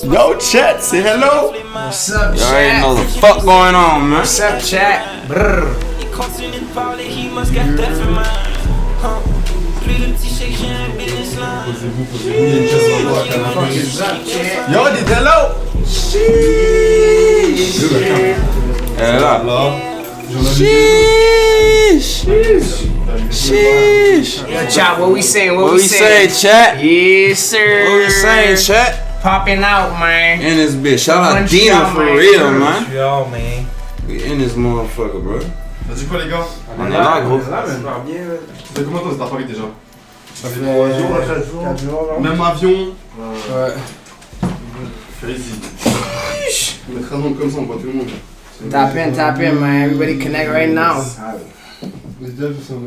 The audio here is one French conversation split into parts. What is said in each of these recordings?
Yo, chat, say hello. What's up, You already chat? know the fuck going on, man. What's up, chat? Brrr. Yo, dis hello. Elle est là. Sheesh. Yo, chat, what we saying? What we say, chat? Yes, sir. What we saying, chat? Popping out, man. In this bitch. Shout out Montreal, Dina for man. real, man. Montreal, man. We in this motherfucker, bro. T'as dit quoi, les gars? On est là, gros. Ça fait combien de temps que t'es à Paris déjà? Ça fait 3 jours, 4 jours. Même avion. Ouais. Crazy. On mettra un nom comme ça, on voit tout le monde. Tap in, man. Everybody connect right now. Les deux sont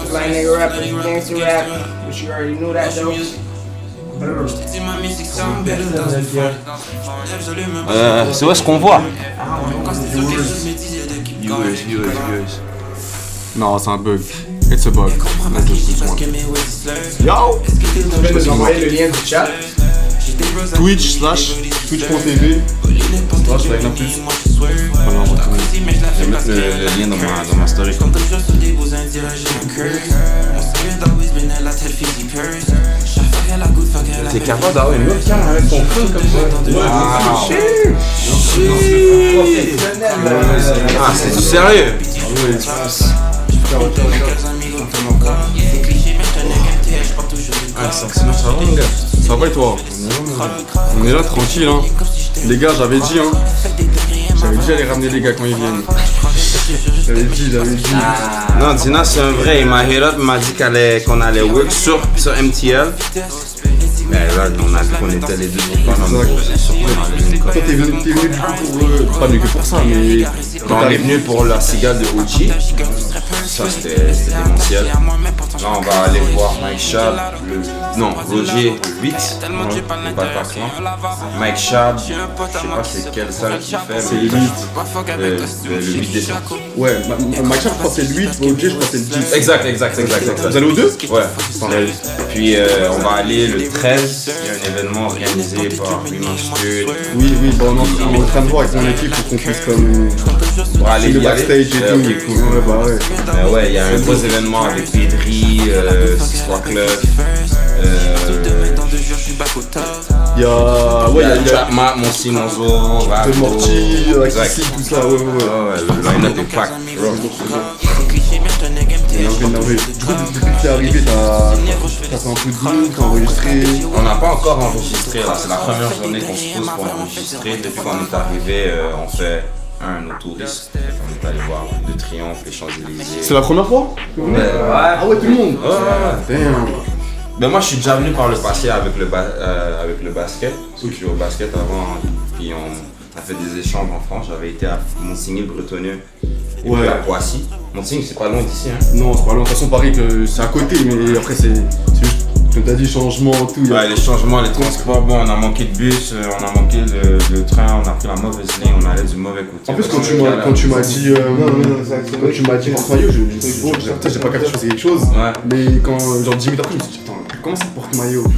Fly nigga rap, gangster rap. But you already knew that, though. C'est où est-ce qu'on voit? Viewers. Non, c'est un bug. It's a bug. Yo! Tu peux nous envoyer le lien du chat? Twitch.tv avec la plus. Je vais mettre le lien dans ma story. T'es capable d'avoir une webcam avec ton phone comme ça? Ah, c'est du sérieux? Ah, ça va, mon gars? Ça va et toi? On est là tranquille, hein. Les gars, j'avais dit, hein. J'avais dit à les ramener les gars quand ils viennent. J'avais dit. Non, Dina c'est un vrai, il m'a hit up, il m'a dit qu'on allait work sur MTL. Mais là, on a vu qu'on était les deux Toi, t'es venu du coup pour... pas venu que pour ça, mais... on est venu pour la cigale de OG. Ça, c'était démentiel. Là, on va aller voir Mike Shab, non, Roger 8, le Bataclan. Mike Shab, je sais pas c'est quelle salle qu'il fait, C'est mais le 8. le 8 décembre. Ouais, Mike Sharp, je crois que c'est le 8, OG, je crois que c'est le 10. Exact. Vous allez aux deux? Ouais. Puis on va aller le 13, il y a un événement organisé par Human Spirit. Oui, bon, on est en train de voir avec mon équipe pour qu'on puisse comme... Pour aller le y aller. backstage et tout. Ok, cool. Ouais, bah ouais. Ouais, il y a un gros événement avec Pedri, Squad Club. Il y a... Ouais, il y a... Chapma, Monsi, Monzo, Rago. De Morty, Exact. Kissy, tout ça, ouais. Ouais, le line-up est pack. Énervé. Du coup, depuis que t'es arrivé, t'as fait un peu de boulot, t'as enregistré. On n'a pas encore enregistré là, c'est la première journée qu'on se pose pour enregistrer. Depuis qu'on est arrivé, on fait nos touristes. On est allé voir le Triomphe, les Champs-Élysées. C'est la première fois? Ouais. Ah ouais, tout le monde? Ouais. Damn. Mais moi je suis déjà venu par le passé avec le basket. Parce que je jouais au basket avant, puis on a fait des échanges en France. J'avais été à Montigny-le-Bretonneux et puis à Poissy. Montigny c'est pas loin d'ici, hein? Non, c'est pas loin. De toute façon, Paris, c'est à côté, mais après, c'est juste, comme t'as dit, changement, tout. Ouais, les changements, les transports, bon, on a manqué de bus, on a manqué de train, on a pris la mauvaise ligne, on allait du mauvais côté. En plus, quand tu m'as dit porte-maillot, j'ai pas capté que c'était quelque chose. Ouais. Mais quand, genre 10 minutes après, je me suis dit, attends, comment ça porte-maillot? Ouais,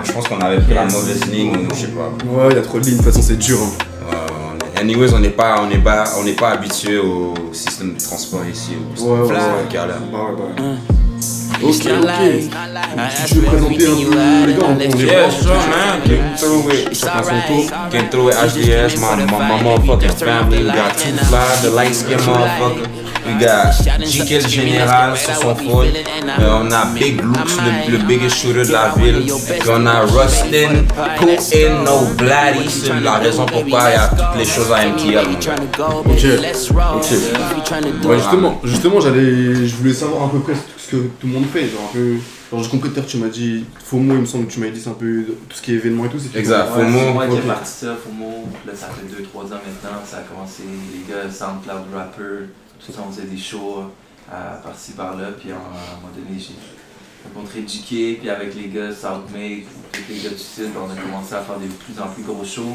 je pense qu'on avait pris la mauvaise ligne, ou je sais pas. Ouais, y'a trop de lignes, de toute façon, c'est dur. Hein. Anyways, on n'est pas habitué au système de transport ici. Ouais. Galère. Ok. Si tu veux présenter un peu les gars, on est Yeah, sure, man. Chacun son tour. Came through with HDS, my motherfucking family. We got Two Fly, the light skin motherfucker. We got GK le général sur son phone. On a Big Lux, le biggest shooter de la ville. Puis on a Rustin, Putin, No Blatty. C'est la raison pourquoi il y a toutes les choses à MTL. Ok. Ouais, justement, je voulais savoir à peu près ce que tout le monde fait. Genre j'ai compris tout à l'heure, tu m'as dit FOMO, il me semble que tu m'avais dit c'est un peu tout ce qui est événement et tout. Exact, Ouais, FOMO. c'est moi qui ai parti ça, FOMO. Là, ça fait 2-3 ans maintenant. Ça a commencé, les gars, SoundCloud Rapper, tout ça, on faisait des shows par-ci par-là. Puis à un moment donné, j'ai rencontré JK, puis avec les gars Southmate, tous les gars du site, on a commencé à faire des plus en plus gros shows.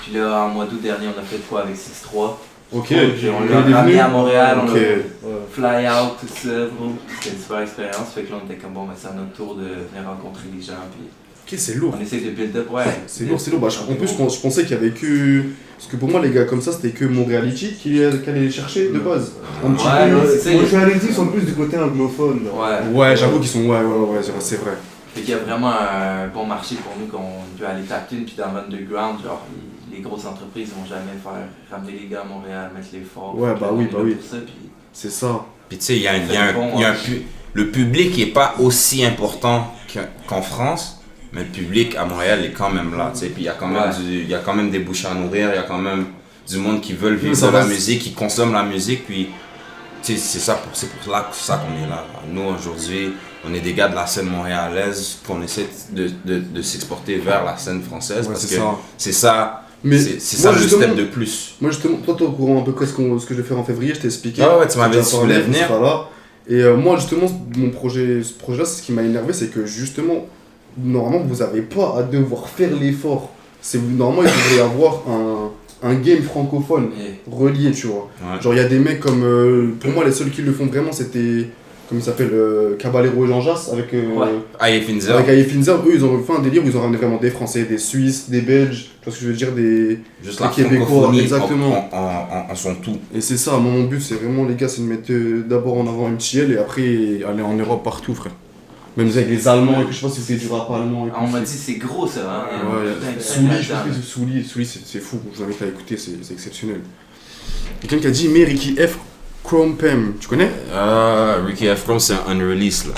Puis là, en mois d'août dernier, on a fait quoi avec 6-3. Ok. Puis on Il l'a est ramené venu. à Montréal, on Ok. a fly out, tout ça, bro. C'était une super expérience. Fait que là, on était comme bon, c'est à notre tour de venir rencontrer les gens. Puis Ok, c'est lourd. on essaie de build up, ouais. C'est lourd, c'est lourd. Bah, en plus, je pensais qu'il y avait que. Parce que pour moi, les gars comme ça, c'était que Montréality qui allait les chercher de base. Un petit Ouais, peu. non, c'est ça. Moi, Reality sont plus du côté anglophone. Là. Ouais. Ouais, j'avoue qu'ils sont. Ouais, c'est vrai. Fait qu'il y a vraiment un bon marché pour nous qu'on peut aller taper puis dans l'underground, genre les grosses entreprises vont jamais faire ramener les gars à Montréal, mettre les forts. Ouais, bah oui, bah oui. Pour ça, puis C'est ça. Puis tu sais, le public est pas aussi important qu'en France, mais le public à Montréal est quand même là, tu sais. Puis il y a quand même il y a quand même des bouches à nourrir, il y a quand même du monde qui veulent vivre de la musique, qui consomme la musique, puis tu sais, c'est pour ça qu'on est là. Nous aujourd'hui, on est des gars de la scène montréalaise, qu'on essaie de s'exporter vers la scène française, parce que c'est ça. Mais c'est ça le step de plus. Moi justement, toi t'es au courant un peu ce que je vais faire en février, je t'ai expliqué. Ah ouais, tu m'avais dit que tu voulais venir. Là. Et moi justement, ce projet-là, c'est ce qui m'a énervé, c'est que justement, normalement vous avez pas à devoir faire l'effort. Normalement il devrait y avoir un game francophone relié, tu vois. Ouais. Genre il y a des mecs comme, pour moi les seuls qui le font vraiment c'était, comment il s'appelle, Caballero et Jean Jass avec Aye Finzer. avec Aye Finzer. Eux ils ont fait un délire où ils ont ramené vraiment des Français, des Suisses, des Belges, tu vois ce que je veux dire, Juste des la Québécois, francophonie exactement. en son tout. Et c'est ça, mon but c'est vraiment les gars, c'est de mettre d'abord en avant MTL et après aller en Europe partout, frère. Même avec les Allemands, et que je sais pas si vous faites du rap allemand. on m'a dit c'est gros ça, hein. Ouais, Souli, je pense que c'est Souli, c'est fou, je vous invite à écouter, c'est exceptionnel. Quelqu'un qui a dit, mais Ricky F. Chrome Pem, tu connais? Ricky F. Chrome, c'est un unrelease là.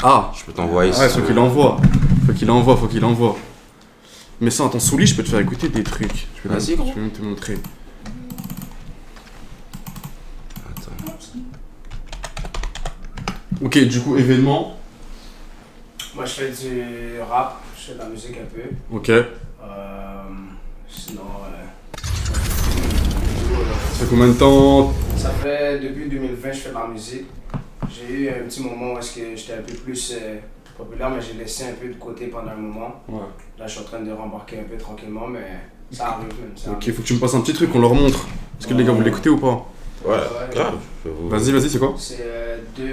Ah! Je peux t'envoyer Ouais, faut qu'il envoie. Mais ça, attends, Souli, je peux te faire écouter des trucs. Je vais même te montrer. Attends. Ok, du coup, événement. Moi, je fais du rap, je fais de la musique un peu. Ok. Sinon, Ça fait combien de temps? ça fait depuis 2020 je fais de la musique. J'ai eu un petit moment où est-ce que j'étais un peu plus populaire, mais j'ai laissé un peu de côté pendant un moment. Ouais. Là, je suis en train de rembarquer un peu tranquillement, mais ça arrive même. Ça Ok, arrive. faut que tu me passes un petit truc qu'on leur montre. Est-ce que les gars, vous l'écoutez ou pas? Ouais, Ouais. grave. Vas-y, c'est quoi? C'est 2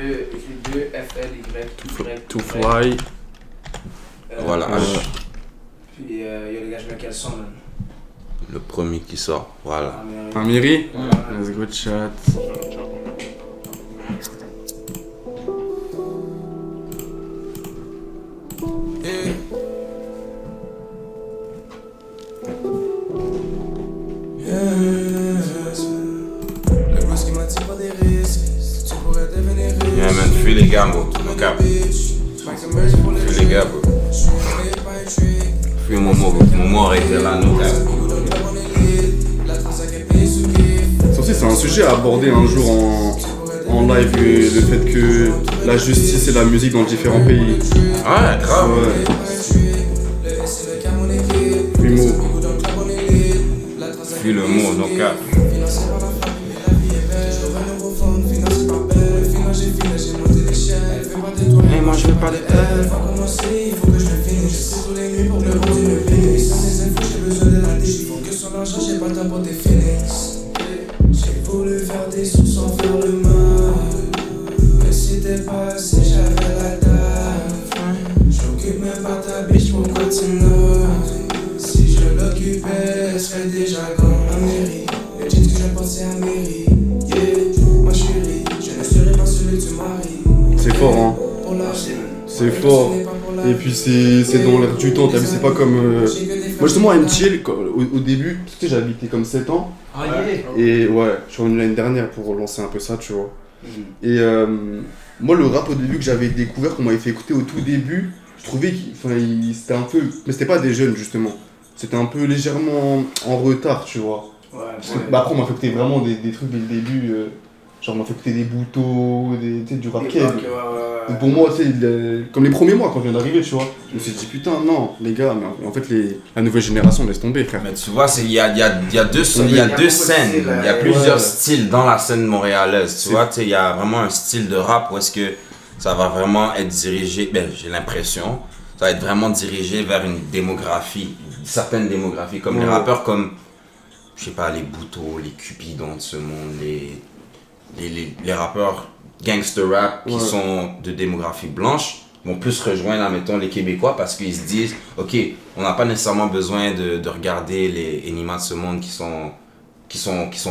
FLY, To Fly. Voilà, Puis il y a les gars, je mets quel son, man? le premier qui sort, voilà. Amiri? Ouais. Let's go chat. Yeah man, fuis les gars, bro. No cap. Fuis les gars, bro. Fuis Momo, bro. Momo aurait été là, no cap. Ça aussi, c'est un sujet à aborder un jour en live, le fait que la justice et la musique dans différents pays. Ouais, grave. Ouais. Primo. Fuis le mot, no cap. Hey, moi je veux pas de J'ai voulu faire des sous sans faire le mal. Mais si t'es pas assez, j'avais la dalle. J'occupe même pas ta biche pour continuer. Si je l'occupais, elle serait déjà grande. Amérique, le jean que je porte c'est Amérique. Yeah, ma chérie, je ne serai pas celui que tu maries. C'est fort, hein. Pour l'argent. C'est fort. Et puis c'est dans l'air du temps, t'as vu, c'est pas comme... Moi justement à MTL, au début, tu sais j'habitais comme 7 ans, Ah, yeah. et ouais, je suis revenu l'année dernière pour relancer un peu ça, tu vois. Et moi le rap au début que j'avais découvert, qu'on m'avait fait écouter au tout début, je trouvais qu'il c'était un peu... Mais c'était pas des jeunes justement, c'était un peu légèrement en retard, tu vois. Ouais, Parce que, bah, après on m'a fait écouter vraiment des trucs dès le début, genre on m'a fait écouter des bouteaux, tu sais, du rap keb. Donc pour moi, tu sais, comme les premiers mois quand je viens d'arriver, tu vois, je me suis dit putain, non, les gars, mais en fait, la nouvelle génération laisse tomber, frère. Mais tu vois, il y a deux scènes, il y a plusieurs styles dans la scène montréalaise. Tu vois, il y a vraiment un style de rap où est-ce que ça va vraiment être dirigé, j'ai l'impression, ça va être vraiment dirigé vers une démographie, certaines démographies, comme les rappeurs comme je sais pas, les Boutos, les Cupidons de ce monde, les rappeurs gangster rap qui sont de démographie blanche vont plus rejoindre, admettons, les Québécois parce qu'ils se disent, ok, on n'a pas nécessairement besoin de regarder les Enima de ce monde qui sont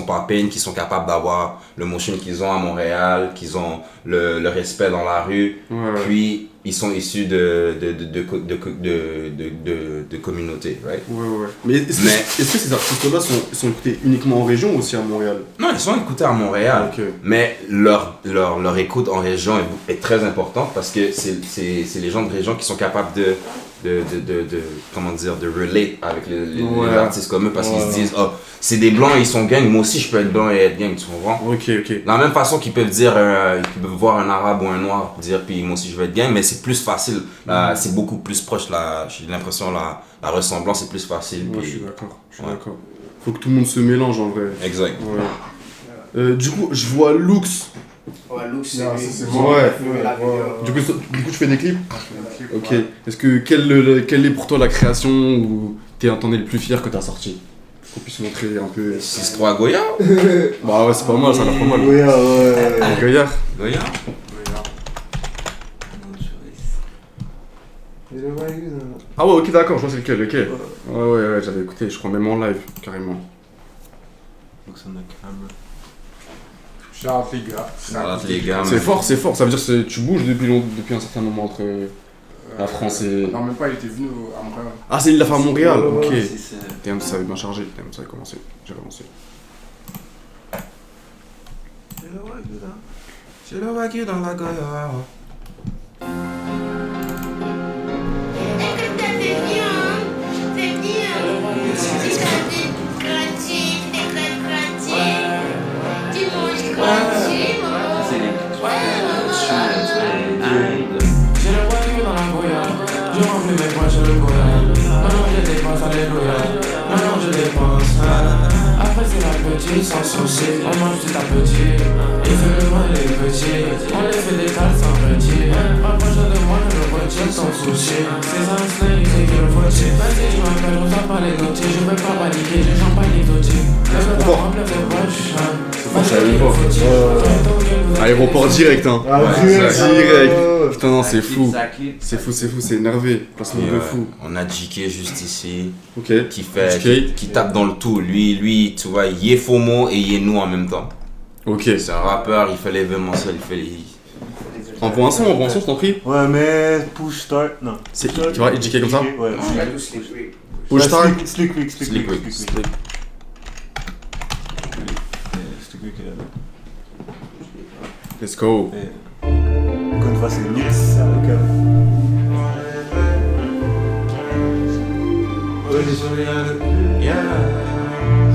pas à peine, qui sont capables d'avoir le motion qu'ils ont à Montréal, qu'ils ont le respect dans la rue, puis ils sont issus de communautés, right? Mais est-ce que ces artistes-là sont écoutés uniquement en région ou aussi à Montréal? Non, ils sont écoutés à Montréal, mais leur écoute en région est très importante parce que c'est les gens de région qui sont capables de comment dire, de relate avec les artistes comme eux parce qu'ils se disent, oh, c'est des blancs et ils sont gang, moi aussi je peux être blanc et être gang, tu comprends? Ok. De la même façon qu'ils peuvent dire, ils peuvent voir un arabe ou un noir dire, puis moi aussi je veux être gang, mais c'est plus facile, c'est beaucoup plus proche, j'ai l'impression la ressemblance est plus facile. Moi je suis d'accord. Faut que tout le monde se mélange en vrai. Exact. Du coup, je vois Lux. Ouais, Lux, c'est Du coup, tu fais des clips? Ok. Est-ce que quelle est pour toi la création où t'en es le plus fier que t'as sorti? Qu'on puisse montrer un peu. 6-3 Goya? Bah ouais, c'est pas mal, ça a l'air pas mal. Goya. Ah ouais, ok, d'accord, je vois c'est lequel, ok. Ouais, j'avais écouté, je crois même en live, carrément. Shout les gars. C'est fort, ça veut dire que tu bouges depuis un certain moment entre la France et... Non, même pas, il était venu à Montréal. Ah, il l'a fait à Montréal, ok. C'est ça avait bien chargé, ça avait commencé, j'ai relancé. J'ai le wagyu dans la Goya. Je remplis mes poches sur le Goya. Maintenant je dépense, alléluia. Maintenant je dépense. Après c'est la petite sans souci. On mange petit à petit. Il fait le mal les petits. On les fait des cales sans petit. Approche de moi, je le retire sans souci. C'est un snake, c'est que le faut-il. Vas-y, je m'appelle Rosa par les dotiers. Je vais pas paniquer, j'ai champagne et dotier. Lève la remplir tes poches. Aéroport direct, hein. Direct. Putain, non, c'est fou. Exactly. C'est énervé. Placement de fou. On a JK juste ici, Ok. qui tape dans le tout. Lui, tu vois, il est FOMO et il est nous en même temps. Ok. C'est un rappeur, il fait l'événementiel, il fait les... Envoie un son, je t'en prie. Ouais, mais push start, non. C'est qui? Tu vois, JK comme ça? Ouais. Push start. Slick Rick. Let's go. Encore une fois, c'est Nils, c'est un cas.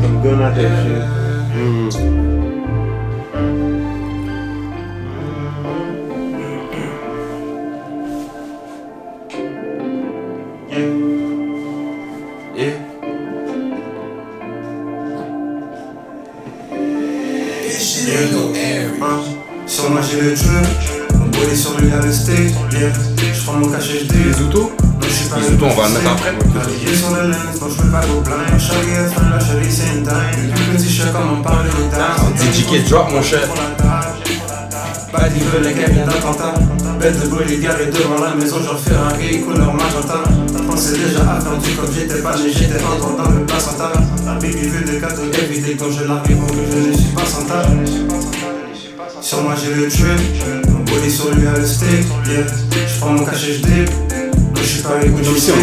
Ça me donne la tête. Sur moi j'ai le jeu, mon body sur lui à le steak, je prends mon cachet, je dis Les autos? Les autos, on va le mettre après. Habillé sur le lens, donc je peux pas go blind. Chaque fin, la chérie c'est une dingue. Le petit chat comme on parle au dance. C'est JK drop mon cher. Pas dit veut les cabines d'attentat. Bête de boy, les garés devant la maison, genre Ferrari, couleur magenta. Pensais déjà à faire du comme j'étais pas né, j'étais encore dans le placenta. La baby veut des cadeaux évités quand je l'arrive, donc je ne suis pas sans table. Sur moi j'ai le trip, mon body sur lui à le steak, je prends mon cachet, je dip. Je suis pas avec Gucci, c'est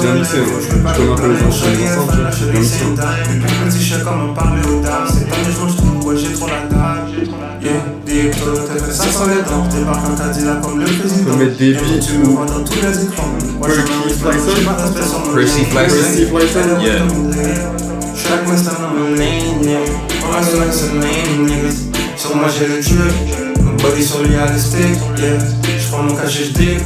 bien mixé, je connais un peu les enchaînes ensemble, c'est bien mixé. Petit chien comme on parlait au dame, c'est pas des jours je trouve, ouais j'ai trop la dalle. Deep, t'as fait ça sans les dents, débarque en Cadillac comme le président. Faut mettre des beats Tu me vois dans tous les écrans. Percy Flyson? Yeah. Chaque master dans mon name, on reste like some name niggas. Sur moi j'ai le trip, mon body sur lui à l'estique, je prends mon cachet, je dig.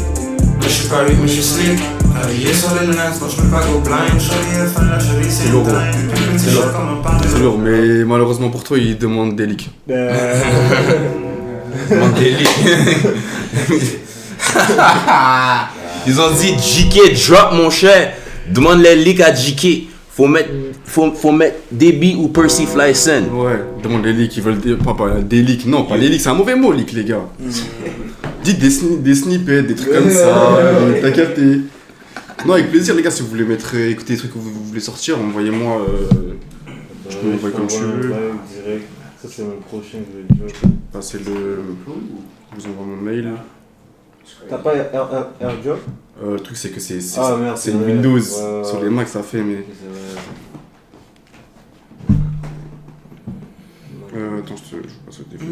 Je suis pas mais je suis slick. Habillé sur les lens, donc je peux pas go blind. Chérie est fan, la chérie c'est lourd. C'est lourd, mais malheureusement pour toi, il demande des leaks. Demande des leaks. Ils ont dit JK drop mon cher. Demande les leaks à JK. Faut mettre DB ou Percy Flyson. Ouais, demande les leaks, ils veulent pas des leaks. Non, pas les leaks, c'est un mauvais mot, leak, les gars. Dites des snippets, des trucs comme ça, t'as capté. Non, avec plaisir, les gars, si vous voulez écouter des trucs que vous voulez sortir, envoyez-moi. Tu peux m'envoyer comme tu veux. Direct. Ça, c'est mon prochain job. C'est le. Je vous envoie mon mail. T'as pas AirDrop? Le truc, c'est que c'est merde, c'est vrai. Windows. Ouais. Sur les Macs, ça fait, mais. Attends, je passe au défi.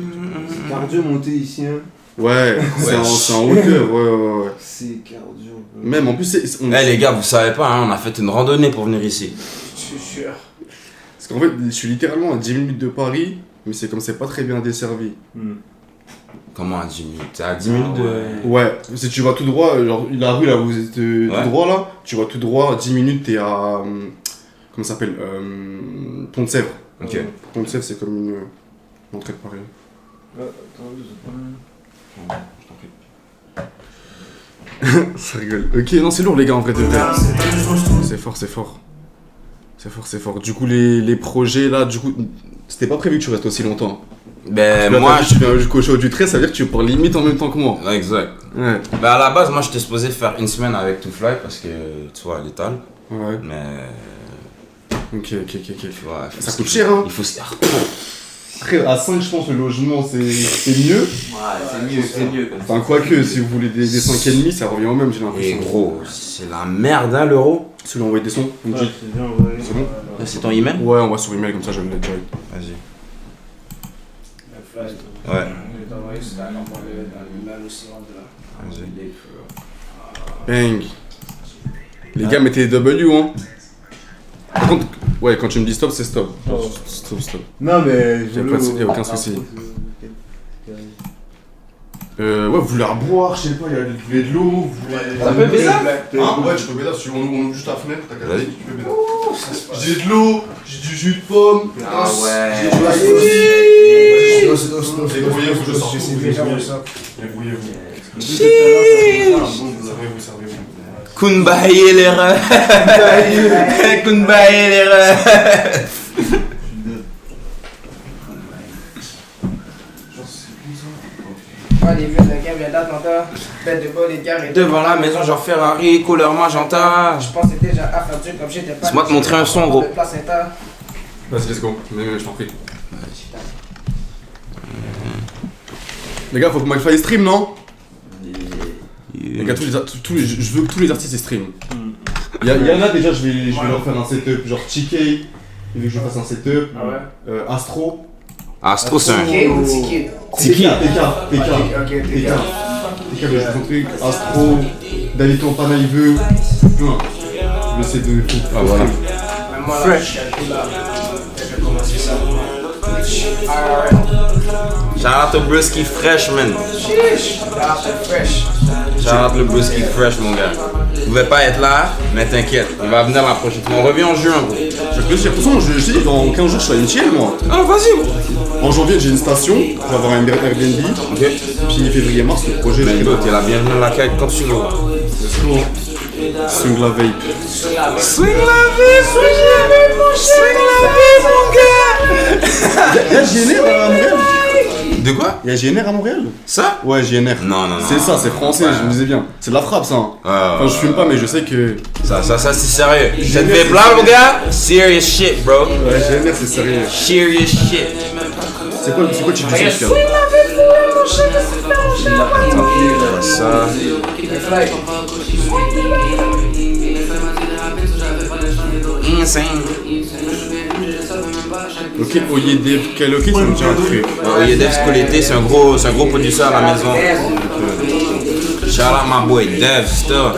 Cardio monté ici, hein. Ouais, c'est en hauteur, ouais. C'est cardio. Même en plus, Les gars, vous savez pas, hein, on a fait une randonnée pour venir ici. Je suis sûr. Parce qu'en fait, je suis littéralement à 10 minutes de Paris, mais c'est comme c'est pas très bien desservi. Comment à 10 minutes? C'est à 10 minutes de... Ouais, si tu vas tout droit, genre la rue là où vous êtes tout droit là, tu vas tout droit, 10 minutes, t'es à. Comment ça s'appelle Pont-de-Sèvres. Ok. Pont-de-Sèvres, c'est comme une entrée de Paris. Ça rigole. Ok, non, c'est lourd les gars en vrai de vrai. C'est fort, c'est fort. C'est fort. Du coup, les projets là, du coup, c'était pas prévu que tu restes aussi longtemps. Ben, Là, moi, tu viens jusqu'au show du 13, ça veut dire que tu pars limite en même temps que moi. Ouais, exact. Ouais. Ben, à la base, moi, j'étais supposé faire une semaine avec Two Fly parce que, tu vois, à l'étal. Ouais. Mais. Ok. Tu vois, Ça coûte cher, hein. Il faut se. Après, à 5, je pense, le logement, c'est mieux. Ouais, c'est mieux comme ça. Enfin, quoique, si vous voulez des 5,5, ça revient au même, j'ai Et l'impression. gros, c'est la merde, hein, l'euro. Tu lui envoies des sons, on me dit. C'est bien, ouais. C'est bon? Là, c'est ton email? Ouais, on va sur email, comme ça, je vais me le direct. Vas-y. Le flash. Ouais. Je vais t'envoyer sur ta campagne dans l'email aussi, rentre là. Vas-y. Bang. Les gars, mettez des W, hein. Par contre, ouais, quand tu me dis stop, c'est stop. Stop. Non, mais. Y'a aucun souci. Ouais, vous voulez à boire, je sais pas, vous voulez de l'eau, vous voulez. Ça peut bizarre? Hein? Ouais, tu peux bédard, si on ouvre juste la fenêtre, t'as qu'à Vas-y. tu peux bédard. J'ai de l'eau, j'ai du jus de pomme. Ah ouais. Débrouillez-vous, je sors tout. Débrouillez-vous. Servez-vous. Kunbaye l'erreur. Kunbaye l'erreur. Les vieux de la game, là, t'entends? Bête de bol, les gars. Devant la maison, genre Ferrari, couleur magenta. Je pense que c'était déjà affaire comme j'étais pas. Laisse-moi te montrer un son, gros. Vas-y, let's go. Mais je t'en prie. Les gars, faut que Mike fasse stream, non? Les gars, je veux que tous les artistes ils stream. Il y en a déjà, je vais leur faire un setup. Genre TK, il veut que je fasse un setup. Ah ouais? Astro. Astro, c'est un. Tiki ou Tiki? Tiki. TK, Ok. je veux son truc. Astro, David Campana, il veut. Plein. Le C2 et tout. Ah, voilà. Moi là, je suis là. Je vais commencer ça. Shout out to Brusky Fresh, man. Sheesh. Là, c'est fresh. Shout out le Brusky Fresh, mon gars. Vous pouvez pas être là, mais t'inquiète, il va venir la prochaine fois. On revient en juin, gros. De toute façon, je dis, dans 15 jours, je suis à une chienne, moi. Ah, vas-y. En janvier, j'ai une station. Je vais avoir un Airbnb. Ok. Puis février-mars, le projet, je Mais vais go, t'es la bienvenue à la caille quand tu veux. Swing la vape. Swing la vie, mon gars. Y'a GNR à Montréal? De quoi? Y'a GNR à Montréal? Ça? Ouais, GNR. Non. C'est ça, c'est français, je me disais bien. C'est de la frappe, ça. Hein. Enfin, je fume pas, mais je sais que. Ça, c'est sérieux. Cette vape là, mon gars, serious shit, bro. Ouais, GNR, c'est sérieux. Serious shit. C'est quoi tu dis ça, Fiat? Ça. Insane. Ok, Oyedev, quel ok, ça me dit un truc. Oyedev Scoleté, c'est un gros producteur à la maison. Shout out my boy Dev, stuff.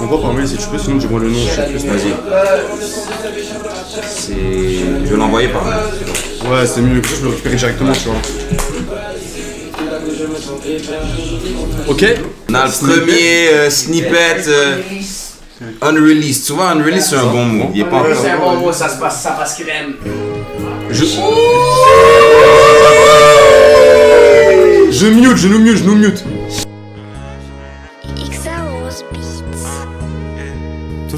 On voit par mail si tu peux, sinon dis-moi le nom, je sais plus. Vas-y. Je vais l'envoyer par mail. Ouais, c'est mieux que je le récupère directement, tu vois. Ok. On a le premier snippet unreleased. Tu vois, unreleased c'est un bon mot. Il est pas C'est un bon mot, ça passe crème. Je nous mute.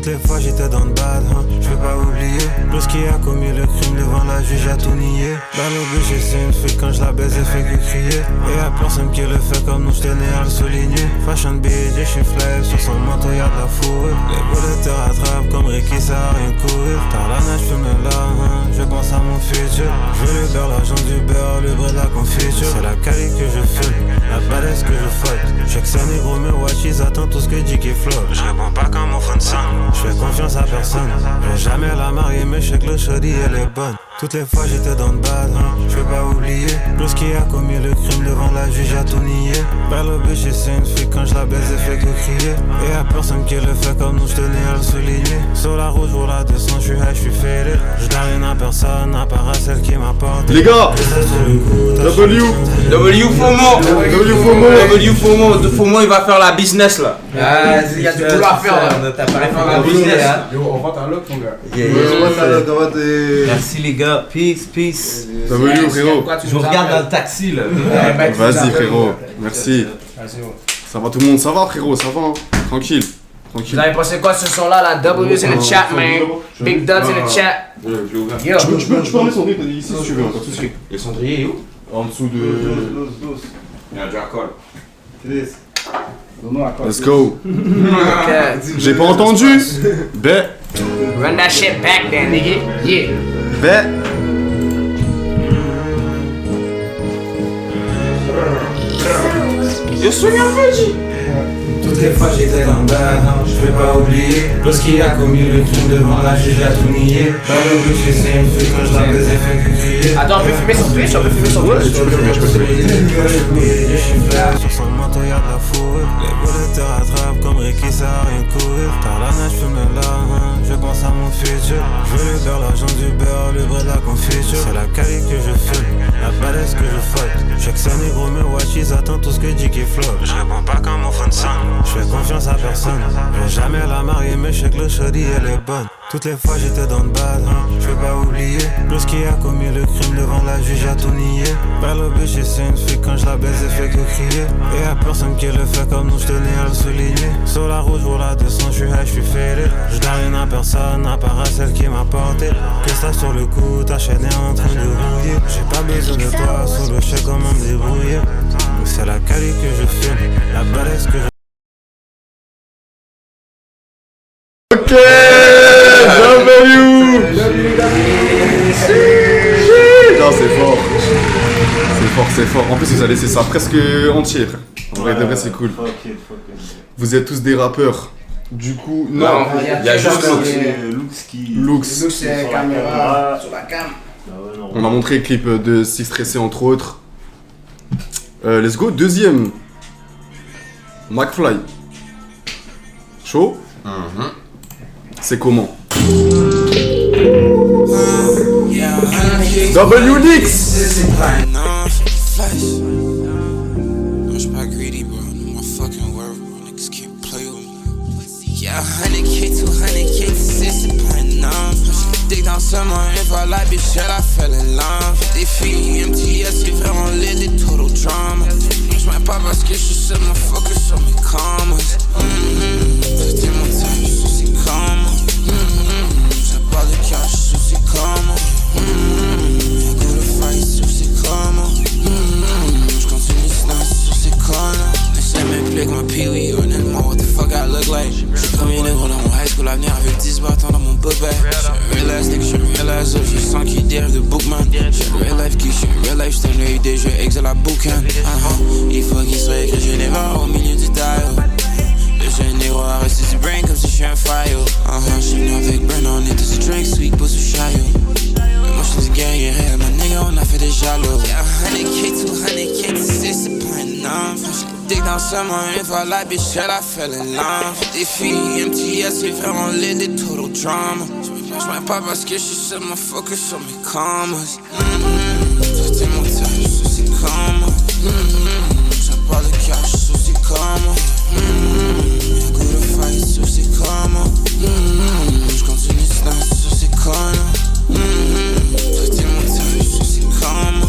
Toutes les fois j'étais dans le bad, je vais pas oublier. Lorsqu'il a commis le crime devant la juge, a tout nié. Dans le but c'est une fille, quand je la baise elle fait que crier. Et y'a personne qui le fait comme nous, je tenais à le souligner. Fashion bitch, je suis fly, sur son manteau y'a de la fourrure. Les boulets te rattrapent comme Ricky, ça a rien courir. T'as la neige, fume là, je pense à mon futur. Je veux le beurre, l'argent du beurre, le bras de la confiture. C'est la cali que je fume, la balèze que je fight. Chaque ça négro me watch, ils attendent tout ce que dit qu'il flop. Je réponds pas quand mon phone sonne, je fais confiance à personne. Je vais jamais la marier, mais je sais que le shoddy elle est bonne. Toutes les fois j'étais dans le bad, je vais pas oublier. Lorsqu'il a commis le crime devant la juge, a tout nié. Vers le but, c'est une fille, quand je la baise, elle fait que crier. Et y'a personne qui le fait comme nous, je tenais à le souligner. Sur la route, je roule à 200, je suis high, je suis fêlé. Je donne rien à personne, à part à celle qui m'apporte. Les gars, FOMO, il va faire la business là. Ah, il y a du boulot à faire là. T'as pas faire la business. Yo, on va t'en lock, mon gars. Merci les gars, peace. W frérot. Je vous regarde dans le taxi là. Vas-y frérot, merci. Ça va tout le monde, ça va frérot, ça va hein. Tranquille. Vous avez pensé quoi ce son là? La W's in the chat, man. Big Dubs in the chat. Yo. Tu peux enlever son nez ici si tu veux, pas de soucis. Le cendrier est où? En dessous de... Il y a déjà un col. Let's go. J'ai pas entendu. Run that shit back then, nigga. Yeah. Je suis un petit. Toutes les fois j'étais dans le bad, je vais pas oublier. Lorsqu'il a commis le crime devant la juge, a tout nié. Dans le but, c'est une fille, quand je la baise, elle fait que crier. Attends, on peut fumer son Twitch, on peut fumer son Twitch. Je suis fly, sur son manteau y'a de la fourrure. Les boulets te rattrapent comme Ricky, ça a rien courir. Par la neige, fume là, je pense à mon futur. Je veux le beurre, l'argent du beurre, le bras de la confiture. C'est la cali que je fume, la balèze que je fight. Chaque ça négro me watch, ils attendent tout ce que dit qu'il flop. Je réponds pas quand mon phone sonne, je fais confiance à personne. Je vais jamais la marier, mais je sais que le shoddy elle est bonne. Toutes les fois j'étais dans le bad, je vais pas oublier. Lorsqu'il a commis le crime devant la juge, a tout nié. Vers le but, c'est une fille, quand je la baise, elle fait que crier. Et y'a personne qui le fait comme nous, je tenais à le souligner. Sur la route, je roule à 200, je suis high, je suis fêlé. Je donne rien à personne, à part à celle qui m'a porté. Que ça sur le coup, ta chaîne est en train de rouiller. J'ai pas besoin de toi, sous le chèque, comment me débrouiller. C'est la cali que je fume, la balèze que je... Ok, W. Non, c'est fort. C'est fort. En plus, vous avez laissé ça presque entier, frère. En vrai, de vrai, c'est cool. Vous êtes tous des rappeurs. Du coup, non. Il y a juste Lux. C'est caméra sur la cam. On a montré le clip de Six Tressé entre autres. Let's go, deuxième. McFly. Chaud? C'est comment? WNix. Yeah, 100K, 200K, 60.9. Dig dans ce moment, une fois la bitch, elle a fait le love. Des filles MTS, c'est vraiment lit, des total drama. Je m'aime pas parce que je suis seulement focus sur mes commas. C'était mon time, je suis si calme. Ça parle de cash, je suis si calme. Y'a goût de fight, je suis si calme. Je continue snatch, je suis si calme. Laissez mes pliques, ma pee-wee, honnêtement, what the fuck I look like. J'suis premier négro dans mon high school, l'avenir avec 10 bâtons dans mon book bag. J'suis un real ass nigga, j'suis un real ass up, j'suis sans qui dérive de bookman. J'suis un real life geek, j'suis un real life stand, l'œil des jeux ex à la boucan. Il faut qu'il soit écrit général au milieu du dial. Le jeune négro a resté du brain comme si j'suis un fire. J'suis venu avec Burn, on était sur drink, sweet, pas sous chaillot. Moi j'suis du gang, réel, ma nigga, on a fait des jaloux. Yeah, 100K, 200K, 60.9. Dig dans ce moment, une fois la bitch, elle a fait le love. Des filles MTS, c'est vraiment lit, des total drama. J'm'aime pas parce que je suis seulement focus sur mes commas. C'était mon time, je suis si calme. Ça parle de cash, je suis si calme. Y'a goût de fight, je suis si calme. J'continue snatch, je suis si calme. C'était mon time, je suis si calme.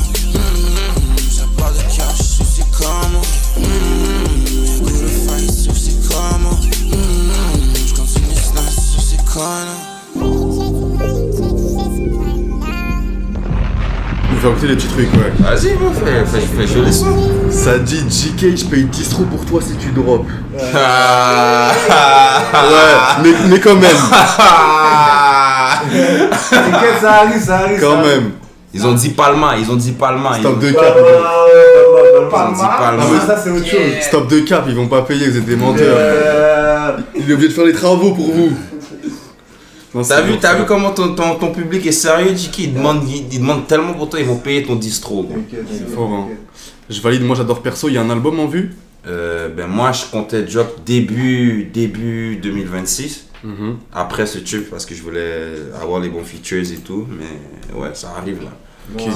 Ça parle de cash, je suis si calme. Y'a goût de fight, je suis si calme. J'continue snatch, je suis si faire écouter des petits trucs, ouais. Vas-y, moi, fais jouer les sons. Ça dit JK, je paye 10 trop pour toi si tu drops. Ouais, mais quand même. T'inquiète, ça arrive. Quand même. Ils ont dit Palma. Stop de cap. Ah, mais ça, c'est autre chose. Stop de cap, ils vont pas payer, vous êtes des menteurs. Il est obligé de faire les travaux pour vous. Non, T'as vu comment ton public est sérieux, JK? Ils demandent tellement pour toi, ils vont payer ton distro. C'est fort, hein. Je valide, moi j'adore perso, il y a un album en vue. Ben moi je comptais drop début 2026. Après ce truc parce que je voulais avoir les bons features et tout, mais ouais, ça arrive là. Ok,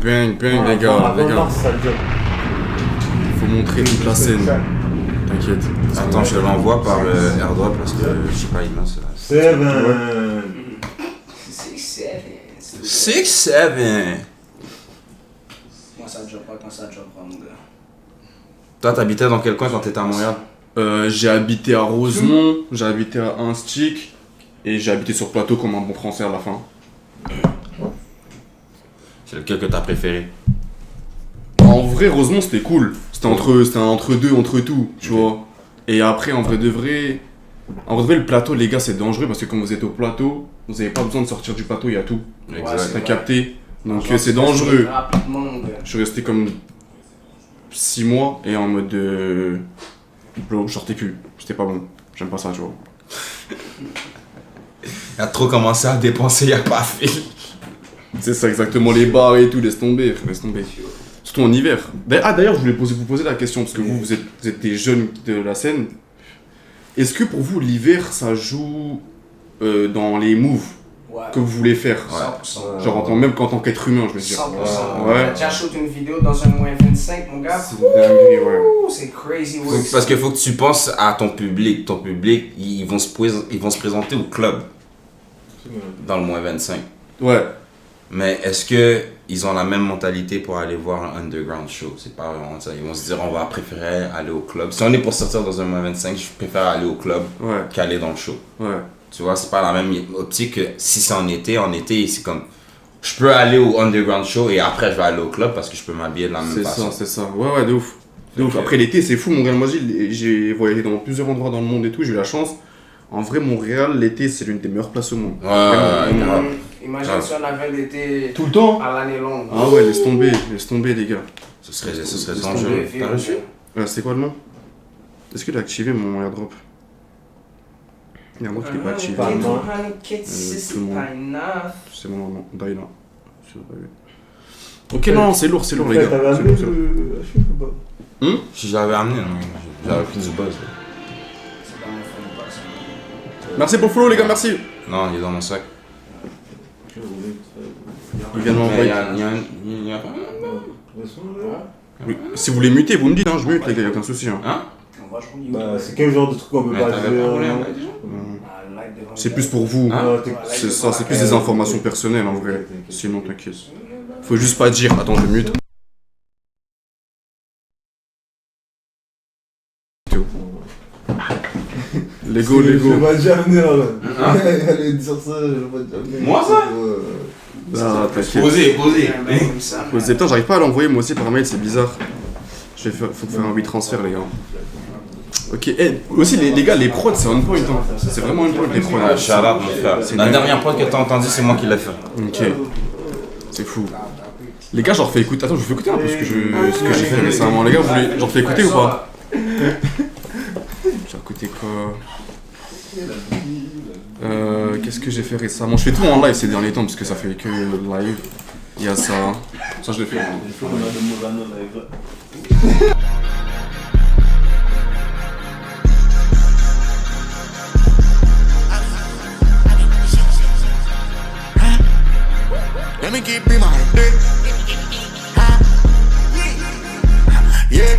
bang, les gars. Faut montrer toute la scène. T'inquiète. Attends, je te l'envoie par airdrop parce que je sais pas, il lance là. 6-7. Quand ça drop pas, mon gars. Toi, t'habitais dans quel coin quand t'étais à Montréal? J'ai habité à Rosemont, j'ai habité à Instick et j'ai habité sur Plateau comme un bon français à la fin. C'est lequel que t'as préféré? En vrai, Rosemont c'était cool. C'était un entre-deux, entre tout, tu vois. Et après, en vrai de vrai, le plateau, les gars, c'est dangereux parce que quand vous êtes au plateau, vous avez pas besoin de sortir du plateau, il y a tout. Exact. T'as capté. Donc c'est dangereux. Je suis resté comme 6 mois et en mode de... Bro, je sortais plus. C'était pas bon. J'aime pas ça, tu vois. Il a trop commencé à dépenser, il a pas fait. C'est ça exactement, les bars et tout, laisse tomber. Surtout en hiver. D'ailleurs, je voulais vous poser la question, parce que vous êtes des jeunes de la scène. Est-ce que pour vous, l'hiver, ça joue dans les moves que vous voulez faire? 100%. Genre, même qu'en tant qu'être humain, je veux dire. 100%. Ouais. J'ai déjà shooté une vidéo dans un moins 25, mon gars. C'est une dinguerie, ouais. C'est crazy, Parce qu'il faut que tu penses à ton public. Ton public, ils vont se présenter au club dans le moins 25. Ouais. Mais est-ce que ils ont la même mentalité pour aller voir un underground show? C'est pas vraiment ça. Ils vont se dire on va préférer aller au club. Si on est pour sortir dans un moins 25, je préfère aller au club qu'aller dans le show. Ouais. Tu vois, c'est pas la même optique que si c'est en été, c'est comme je peux aller au underground show et après je vais aller au club parce que je peux m'habiller de la même façon. C'est ça. Ouais, de ouf. Après l'été, c'est fou, Montréal. Moi, j'ai voyagé dans plusieurs endroits dans le monde et tout, j'ai eu la chance. En vrai, Montréal, l'été, c'est l'une des meilleures places au monde. Imagine si on avait l'été tout le temps à l'année longue. Ah ouais, laisse tomber les gars. Ce serait dangereux. T'as reçu? C'est quoi le nom? Est-ce que tu as activé mon airdrop? Il y a un autre qui n'est pas activé. C'est mon nom, Daina. Ok, non, c'est lourd, les gars. T'avais amené le chute ou pas? Si j'avais amené, j'avais pris du buzz. Merci pour le follow, les gars, merci. Non, il est dans mon sac. Il vient de m'envoyer. Il y a pas. Oui. Si vous voulez muter, vous me dites, hein, je mute, les gars, y'a aucun souci. Hein. Bah, c'est quel genre de truc qu'on peut pas dire? C'est plus pour vous. C'est ça, c'est plus des informations personnelles en vrai. Sinon, t'inquiète. Faut juste pas dire, attends, je mute. Lego. Je vais pas déjà venir là. Il allait dire ça, je vais pas déjà venir. Moi ça? Ah, t'inquiète. Posez. Putain, j'arrive pas à l'envoyer moi aussi par mail, c'est bizarre. Faut faire un transfert, les gars. Ok, aussi les gars, les prods, c'est on point, hein. C'est vraiment on point, les prods. Ah, shout out, mon frère. La dernière prod que t'as entendu, c'est moi qui l'ai fait. Ok. C'est fou. Les gars, j'en fais écouter. Attends, je vous fais écouter un peu ce que j'ai fait récemment. Les gars, j'en fais écouter ou pas? J'ai écouté quoi? Qu'est-ce que j'ai fait récemment? Je fais tout en live ces derniers temps parce que ça fait que live. Il y a ça. Ça, je l'ai fait. Let me keep in my dick. Yeah.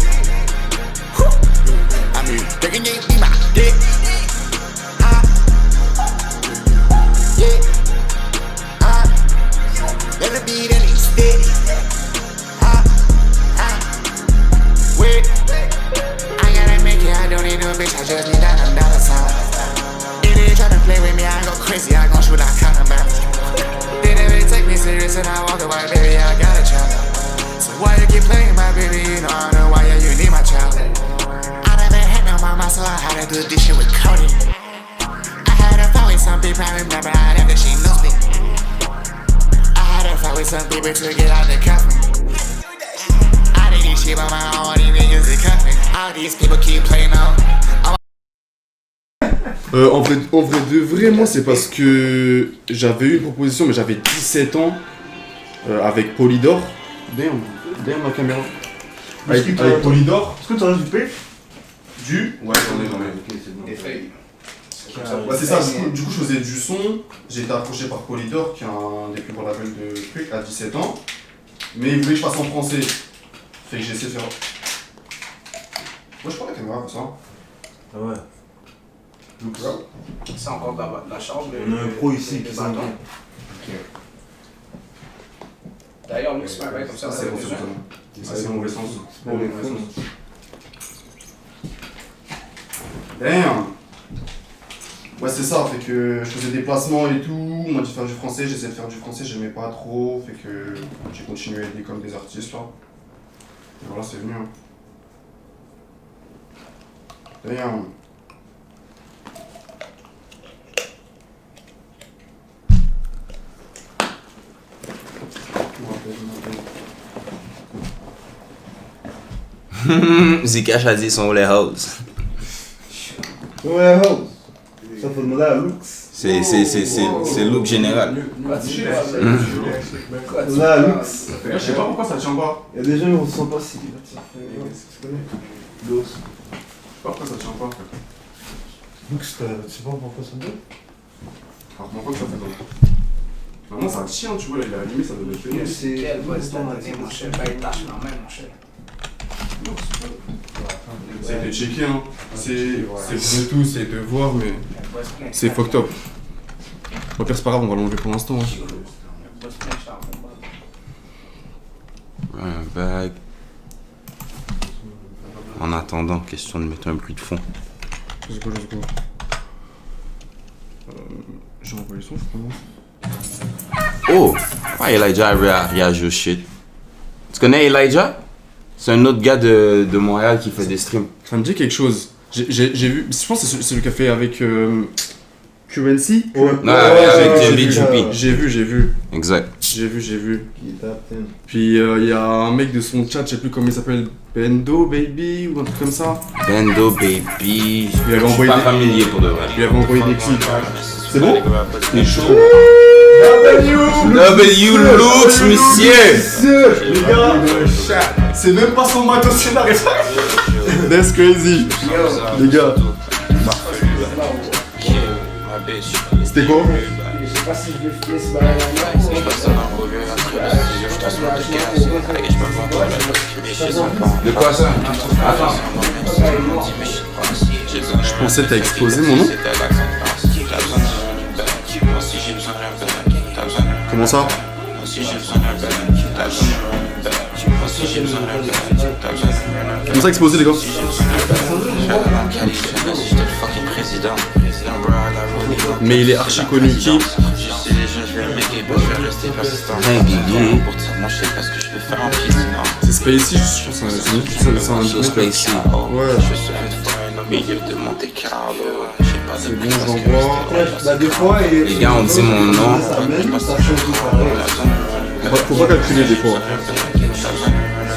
I mean, they can be my dick. Yeah. Let it be the next day. Wait. I gotta make it, I don't need no bitch, I just need that $1 If they tryna play with me, I go crazy, I gon' shoot like Connor. They never take me serious and I walk away, baby, I gotta gotta do this shit with Cody. I had a fight with some people, I remember how that she knows me. I had a fight with some people to get out the coffin. I did this shit by my own, these niggas is cuffing. All these people keep playing on. En vrai de vrai, moi c'est parce que j'avais eu une proposition, mais j'avais 17 ans avec Polydor. Damn ma caméra. Avec Polydor. Est-ce que tu as du pain? Ouais, j'en ai. Des feuilles. Ouais, c'est ça, du coup je faisais du son. J'ai été approché par Polydor, qui est un des plus gros labels de trucs, à 17 ans. Mais il voulait que je fasse en français. Fait que j'ai essayé de faire. Moi je prends la caméra comme ça. Ah ouais. C'est encore de la chambre. On a un pro ici qui s'entend. D'ailleurs, Lux m'a fait comme ça. C'est bon, c'est bon. Ça c'est mauvais sens. C'est mauvais sens. Damn! Ouais, c'est ça, fait que je faisais des placements et tout. On m'a dit de faire du français, j'essayais de faire du français, j'aimais pas trop. Fait que j'ai continué à aider comme des artistes là. Et voilà, c'est venu. Hein. Damn! Zcash a dit son les hoes. Ouais, oh. Ça faut demander à Lux. C'est look général. Là, Lux. Je sais pas pourquoi ça tient pas. Il y a des gens qui ne se sentent pas si. Tu connais? L'os. Je sais pas pourquoi ça tient pas. Lux, tu sais pas pourquoi ça tient? Alors, comment ça fait donc? Normalement ça tient, tu vois, là il a allumé, ça devait tenir. C'est quel boss t'as donné, mon cher? Pas une tâche dans la main, mon cher. Ça a été checké, hein. C'est de tout, c'est de voir, mais c'est fucked up. Au pire, c'est pas grave, on va l'enlever pour l'instant. Hein. Un bag. En attendant, question de mettre un bruit de fond. Je sais pas. J'ai envoyé le son, je crois. Oh! Ouais, Elijah a réagi au shit. Tu connais Elijah? C'est un autre gars de Montréal qui fait des streams. Ça me dit quelque chose. J'ai vu, je pense que c'est celui qui a fait avec QNC. Ouais, avec BGP. J'ai vu. Exact. J'ai vu. Il est top 10. Puis il y a un mec de son chat, je sais plus comment il s'appelle, Bendo Baby ou un truc comme ça. Bendo Baby. Il avait Je suis envoyé pas des... familier pour de vrai. Il avait envoyé des clips. C'est bon? C'est chaud. W Lux, monsieur! Les gars, c'est même pas son matos scénario. That's crazy. Les gars. C'était quoi? Je sais pas si je vais filer ce balai-là. De quoi ça? Attends. Je pensais que t'as explosé mon nom. Comment ça? Comment ça explosé les gars? Mais il est archi connu qui? C'est Spacey, je pense que c'est un Sur Spacey. Ouais. C'est bon, je l'envoie. Bah, des fois, Les gars ont dit mon nom. Ça change tout. Faut pas calculer des fois.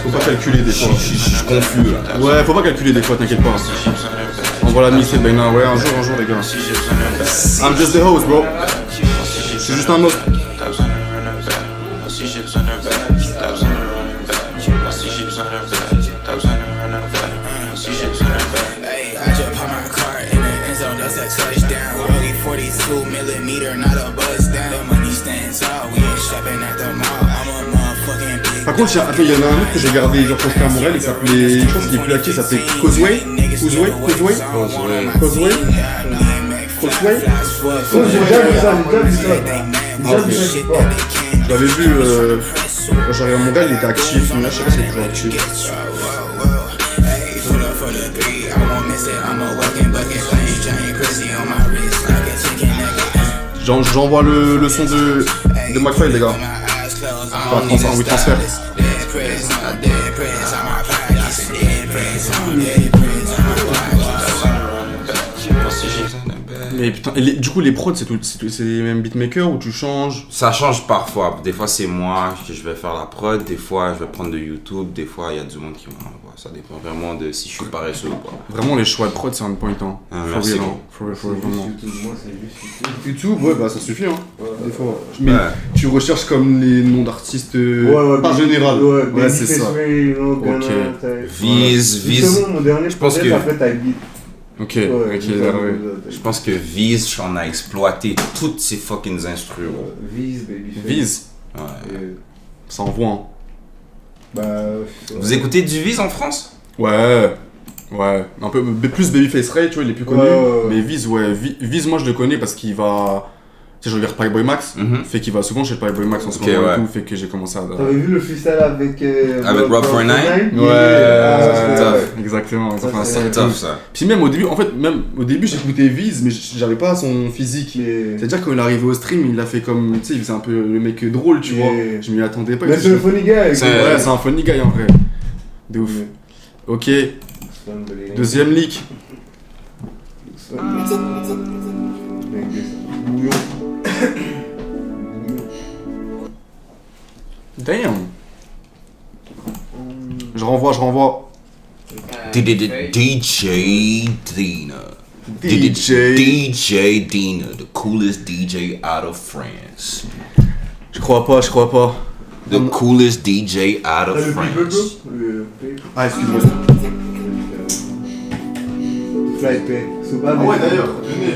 Faut pas calculer des fois. Je suis confus là. Ouais, faut pas calculer des fois, t'inquiète pas. Envoie la mise, ben là, ouais, un jour les gars. I'm just the host, bro. C'est juste un autre. Par contre, attends, il y en a un autre que j'ai gardé genre quand j'étais à Montréal, il s'appelait, je pense qu'il est plus actif, il s'appelait Causeway. Je l'avais vu, quand j'arrivais à Montréal, il était actif, mais là je sais pas s'il est toujours actif. J'envoie le son de McFly, les gars. En WeTransfer. Et putain, du coup, les prods, c'est les mêmes beatmakers ou tu changes? Ça change parfois. Des fois, c'est moi que je vais faire la prod. Des fois, je vais prendre de YouTube. Des fois, il y a du monde qui m'envoie. Ça dépend vraiment de si je suis paresseux ou pas. Vraiment, les choix de prod, c'est un point. Hein. Merci. Faut vraiment. Moi, c'est juste YouTube, ouais, bah ça suffit. Hein. Ouais. Des fois. Mais tu recherches comme les noms d'artistes pas général. Ouais, c'est ça. Ok. Viz. Justement, mon dernier, je pense que. Après, t'as beat. Ok, Je pense que Viz, on a exploité toutes ces fucking instrus. Viz, Babyface. Viz. Ouais. Ça envoie. Hein. Bah. Vous écoutez du Viz en France? Ouais. Un peu plus Babyface Ray, tu vois, il est plus connu. Mais Viz, Viz, moi je le connais parce qu'il va. Tu sais, je regarde Pirate Boy Max, fait qu'il va souvent chez Pirate Boy Max en ce moment et tout, fait que j'ai commencé à. T'avais vu le freestyle avec Rob 49? Ouais, exactement. C'est tough ça. Puis même au début, j'écoutais Viz, mais j'avais pas son physique. C'est-à-dire quand il est arrivé au stream, il a fait comme, tu sais, il faisait un peu le mec drôle, tu vois. Je m'y attendais pas. Mais c'est un funny guy. Ouais, c'est un funny guy en vrai. De ouf. Ok. Deuxième leak. Damn. Je renvoie. DJ Dina, the coolest DJ out of France. Je crois pas. The coolest DJ out of France. Ah, excuse-moi. Flight Pay. Ah ouais, d'ailleurs, tenez.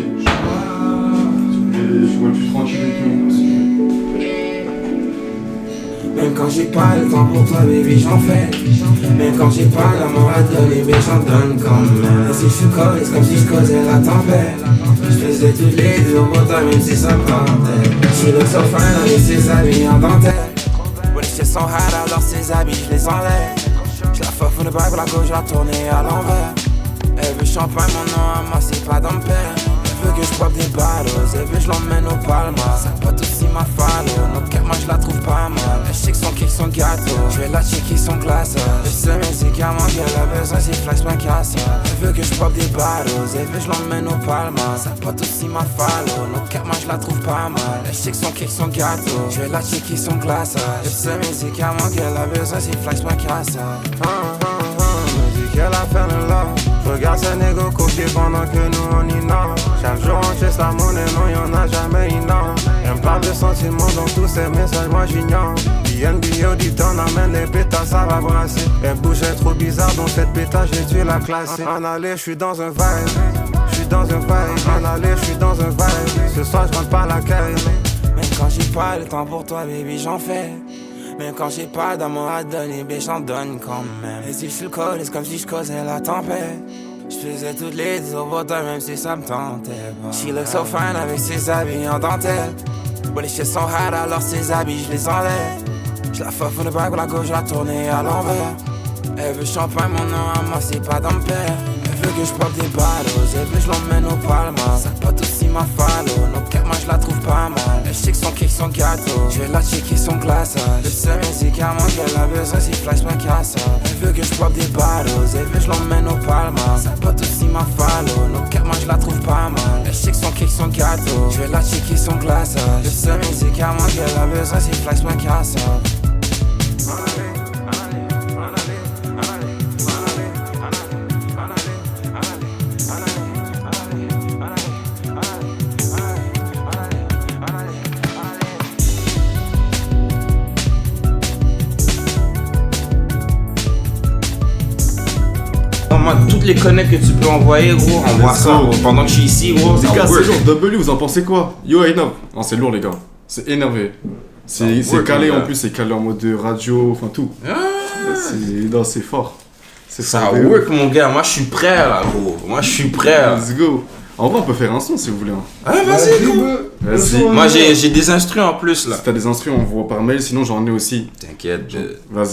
Je vois plus tranquille et tout. Même quand j'ai pas le temps pour toi, baby, j'en fais. Même quand j'ai pas l'amour à donner, mais j'en donne quand même. Et si je suis collé, c'est comme si je causais la tempête. Je faisais toutes les deux au beau temps, même si ça prendait. She looks so fine avec ses habits en dentelle. Ouais, les chaises sont hard, alors ses habits, je les enlève. Je la fais le bac, la gauche, la tourner à l'envers. Elle veut champagne, mon nom à moi, c'est pas d'un père. Elle veut que je pop des ballos, elle veut que je l'emmène au Palma. Ça pote aussi ma follow, notre carte, moi je la trouve pas mal. Elle shake son kick, son gâteau, je vais la checker son glace. Je sais médicaments qu'elle a besoin, c'est flash, ma casse. Elle veut que je pop des ballos, elle veut que je l'emmène au Palma. Ça pote aussi ma follow, notre carte, moi je la trouve pas mal. Elle shake son kick, son gâteau, je vais la checker son glace. Je sais médicaments qu'elle a besoin, c'est flash, ma casse. Me dit qu'elle a fait le love. Je regarde ce négo coquet pendant que nous on innove. Chaque jour on chasse la monnaie, non y'en a jamais innove. Elle me parle de sentiments dans tous ces messages, moi j'ignore. BNB auditeur amène les pétasses, ça va brasser. Elle bougeait trop bizarre dans cette pétasse, j'ai dû la classer. En aller, je suis dans un vibe. En aller, je suis dans un vibe. Ce soir je rentre pas la caille. Même quand j'ai pas le temps pour toi, baby, j'en fais. Même quand j'ai pas d'amour à donner, ben j'en donne quand même. Et si je suis le code, c'est comme si je causais la tempête. Je faisais toutes les deux au beau temps, même si ça me tentait pas. She looks so fine avec ses habits en dentelle. Ouais, les chaises sont hard, alors ses habits, je les enlève. Je la fais le bac, la gauche, la tourner à l'envers. Elle veut champagne, mon nom à moi, c'est pas d'un père. Elle veut que je pop des ballos, elle veut que je l'emmène au Palma. Ça pote aussi ma follow, notre carte, moi je la trouve pas mal. Elle shake son kick, son gâteau, je vais la checker son glace. Je sais médicaments qu'elle a besoin, c'est flash, ma casse. Elle veut que je pop des ballos, elle veut que je l'emmène au Palma. Ça pote aussi ma follow, notre carte, moi je la trouve pas mal. Elle shake son kick, son gâteau, je vais la checker son glace. Je sais médicaments qu'elle a besoin, c'est flash, ma casse. Moi, toutes les connects que tu peux envoyer, gros, envoie ça, gros. Pendant que je suis ici, gros. Les gars, c'est lourd. W, vous en pensez quoi? Yo, énerve. Non, c'est lourd, les gars. C'est énervé. C'est calé en plus, c'est calé en mode de radio, enfin tout. Non, c'est fort. Ça work, mon gars. Moi, je suis prêt, là, gros. Moi, je suis prêt, là. Let's go. En vrai, on peut faire un son si vous voulez. Ah, vas-y, gros. Vas-y. Moi, j'ai des instrus en plus, là. Si t'as des instrus, on voit par mail, sinon j'en ai aussi. T'inquiète, vas-y.